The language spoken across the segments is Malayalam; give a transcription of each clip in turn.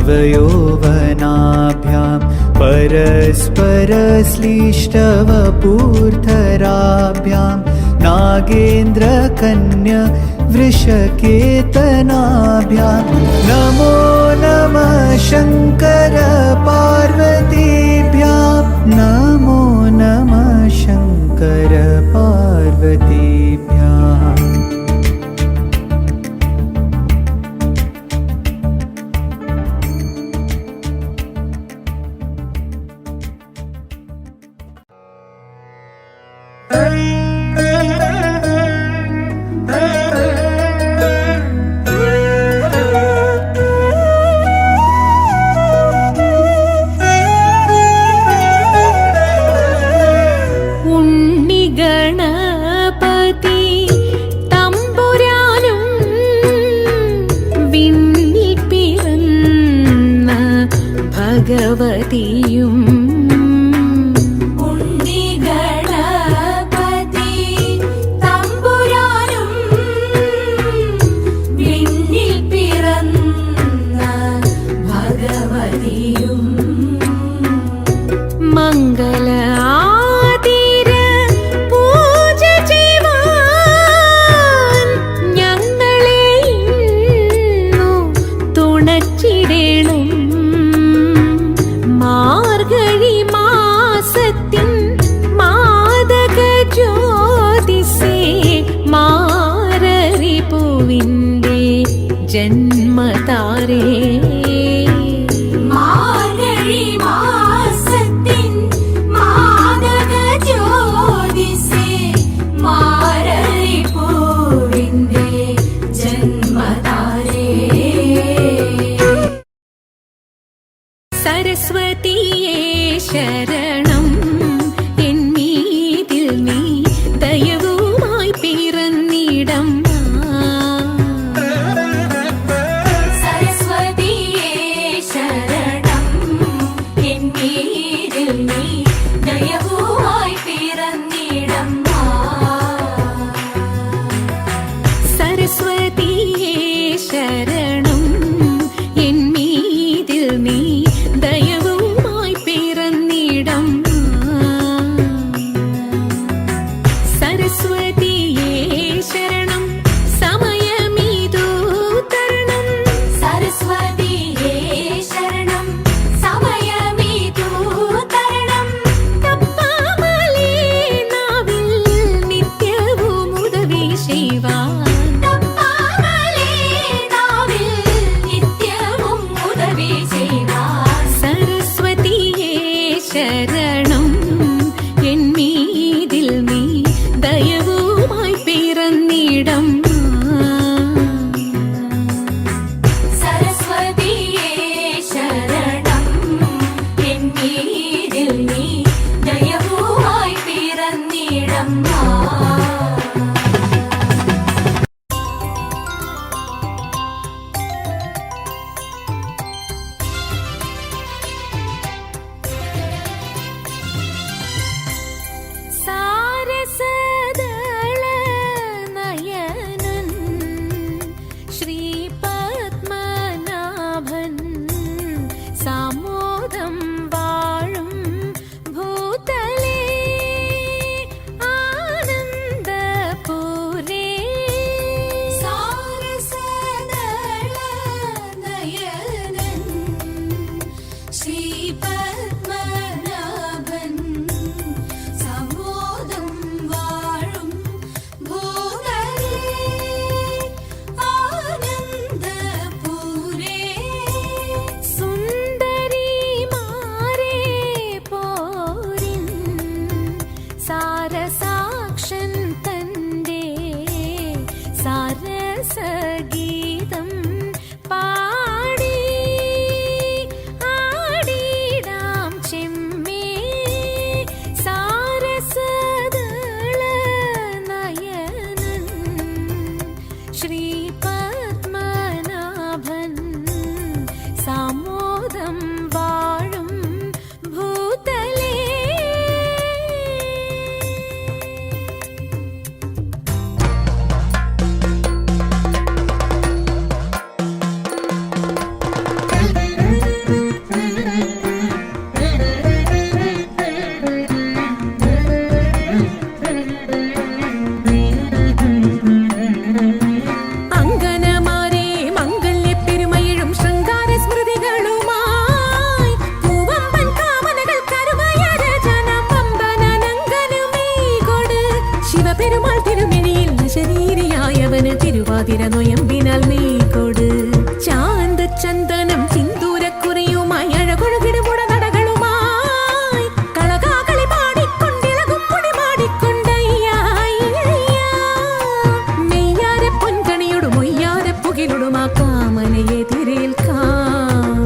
नवयौवनाभ्यां परस्परश्लिष्टवपूर्धराभ्यां नागेन्द्रकन्या वृषकेतनाभ्यां नमो नमः शङ्कर पार्वतीभ्यां नमो नमः शङ्कर पार्वतीभ्यां। ഭഗവതിയും ഉണ്ണിഗണപതി തമ്പുരാനും വിണ്ണിൽ പിറന്ന ഭഗവതിയും മംഗള ജന്മതാരേ മാർഗഴി മാസത്തിൻ മാദക ജ്യോതിസേ മാരരി പൂവിന്റെ ജന്മതാരേ സരസ്വതിയേ ശരണം എന്നീതിൽ നീ ദയവുമായി പിറന്നിടം ശരണം എന്നീതിൽ നീ ദയവുമായി പിറന്നിടം സരസ്വതിയേ ശരണം എന്നീതിൽ നീ ദയവുമായി പിറന്നിടം മാനം സിന്ദൂരക്കുറിയുമായി അഴകൊഴുകിടുമുട നടകളുമായി കളകാകളി പാടിക്കൊണ്ടിളകും പൊടി പാടിക്കൊണ്ടയ്യായി നെയ്യാരെ പൊൻകണിയോട് മൊയ്യാരെ പുകിലൊടും ആ കാമനയെ തിരേൽക്കാം.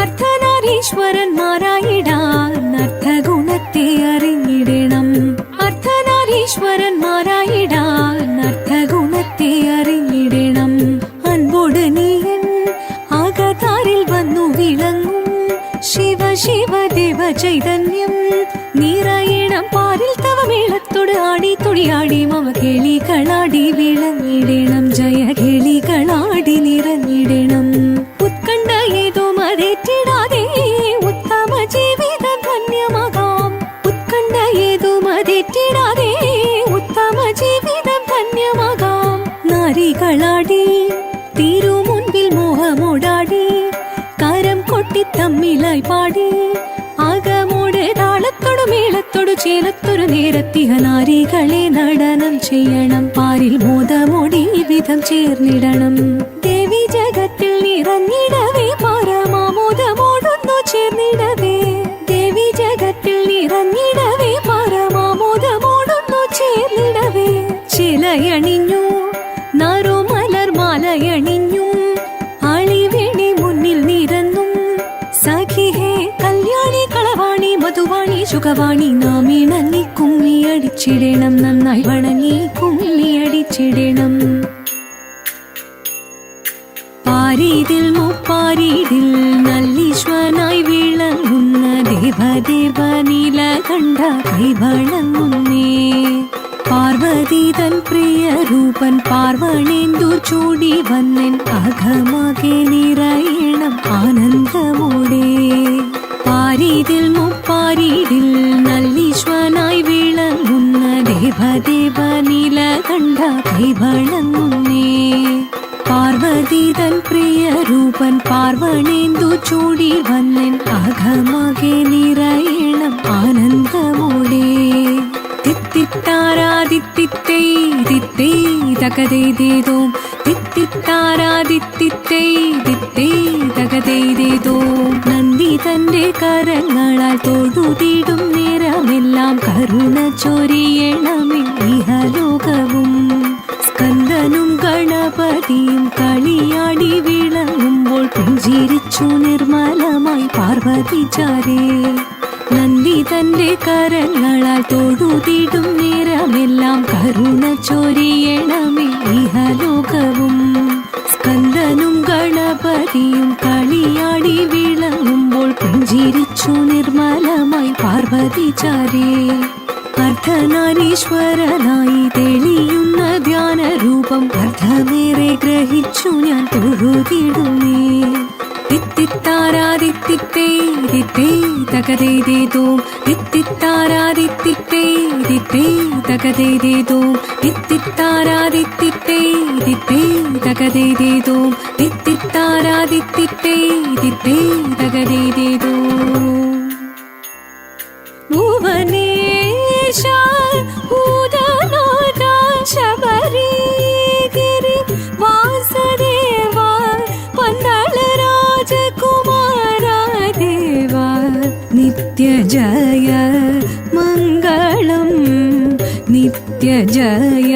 അർദ്ധനാരീശ്വരന്മാരായിടാൻ അർത്ഥഗുണത്തെ അറിഞ്ഞിടണം. അർദ്ധനാരീശ്വരന്മാരായിടാൻ അർത്ഥഗുണത്തെ അറിഞ്ഞിടണം. അൻപോട് നീയൻ ആകതാരിൽ വന്നു വിളങ്ങും ശിവ ശിവ ദേവ ചൈതന്യം നിറയണം പാരിൽ തവ മേളത്തോട് ആടി തുടിയാടി മമ കേളികളാടി വിളങ്ങിടണം. ജയ കേളികളാടി നിറഞ്ഞിടണം. ഉത്കണ്ഠ ഏതോ മതേറ്റിടാതെ ഉത്തമ ജീവിതം ധന്യമാകാം. ഉത്കണ്ഠ ഏതോ മതേറ്റിടാതെ ഉത്തമ ജീവിതം ധന്യമാകാം. നാരികളാടി തീരു മുൻപിൽ മോഹമോടാടി കരം കൊട്ടി തമ്മിലായി പാടി ആകമോട് താളത്തോടു മേളത്തോടു ചേലത്തൊരു നേരത്തിഹ നാരികളെ നടനം ചെയ്യണം. പാരിൽ മോദമോടി വിധം ചേർന്നിടണം. ദേവി ജഗത്തിൽ നിറഞ്ഞിടവേ പരമാമോദമോടൊന്നു ചേർന്നിടവേ. ദേവി ജഗത്തിൽ നിറഞ്ഞിടവേ പരമാമോദമോടൊന്നു ചേർന്നിടവേ. ചിലയണിഞ്ഞു നാരോ മലർമാലയണിഞ്ഞു ആളിവേണി മുന്നിൽ നിരന്നും സഖിഹേ കല്യാണി കളവാണി മധുവാണി സുഖവാണി നാം ഇണങ്ങി കുമ്മിയടിച്ചിടണം. നന്നായി വണങ്ങി കുമ്മിയടിച്ചിടണം. പാരീതിൽ മുപ്പാരീതിൽ നല്ലീശ്വനായി വിളങ്ങുന്ന ദേവദേവ നീലകണ്ഠ കൈവളങ്ങുന്നേ. പാർവതി തൻ പ്രിയ രൂപൻ പാർവണേന്ദു ചൂടി വന്നൻ അകമാകെ നിറയണം ആനന്ദമോടെ. പാരീതിൽ മുപ്പാരീതിൽ നല്ലീശ്വനായി വിളങ്ങുന്ന ദേവദേവ നീലകണ്ഠ കൈവളങ്ങുന്നേ. പാർവതി തൻ പ്രിയ രൂപൻ പാർവണേന്ദു ചൂടി വന്നൻ അകമാകെ നിറയണം ആനന്ദമോടെ. തിത്തിത്താരാദിത്തിത്തേ ദിത്തേ തകതേതേതോം തിത്തിത്താരാദിത്തിത്തേ ദിത്തേ തകതേതേതോം. നന്ദി തന്റെ കരങ്ങളാൽ തൊഴുതിടും നേരമെല്ലാം കരുണ ചൊരിയണമേ ഇഹലോകവും. സ്കന്ദനും ഗണപതിയും കളിയാടി വിളങ്ങുമ്പോൾ പുഞ്ചിരിച്ചു നിർമ്മലമായി പാർവതി ചാരേ. നന്ദി തന്റെ കരങ്ങളാൽ തൊഴുതിടും നേരമെല്ലാം കരുണ ചൊരിയണമേ ഇഹലോകവും. സ്കന്ദനും ഗണപതിയും കളിയാടി വിളങ്ങുമ്പോൾ പുഞ്ചിരിച്ചു നിർമ്മലമായി പാർവതി ചാരേ. അർദ്ധനാരീശ്വരനായി തെളിയുന്ന ധ്യാനരൂപം അർദ്ധമേറെ ഗ്രഹിച്ചു ഞാൻ തൊഴുതിടുന്നേ. തിത്തിത്താരാദിത്തിത്തേ ദിത്തേ തകതേതേതോം തിത്തിത്താരാദിത്തിത്തേ ദിത്തേ തകതേതേതോം തിത്തിത്താരാദിത്തിത്തേ ദിത്തേ തകതേതേതോം തിത്തിത്താരാദിത്തിത്തേ ദിത്തേ തകതേതേതോം. ഭുവനേശ ഭൂതനാഥ ശബരിഗിരി വാസദേവ പന്തള രാജകുമാര ദേവ നിത്യ ജയ മംഗളം നിത്യ ജയ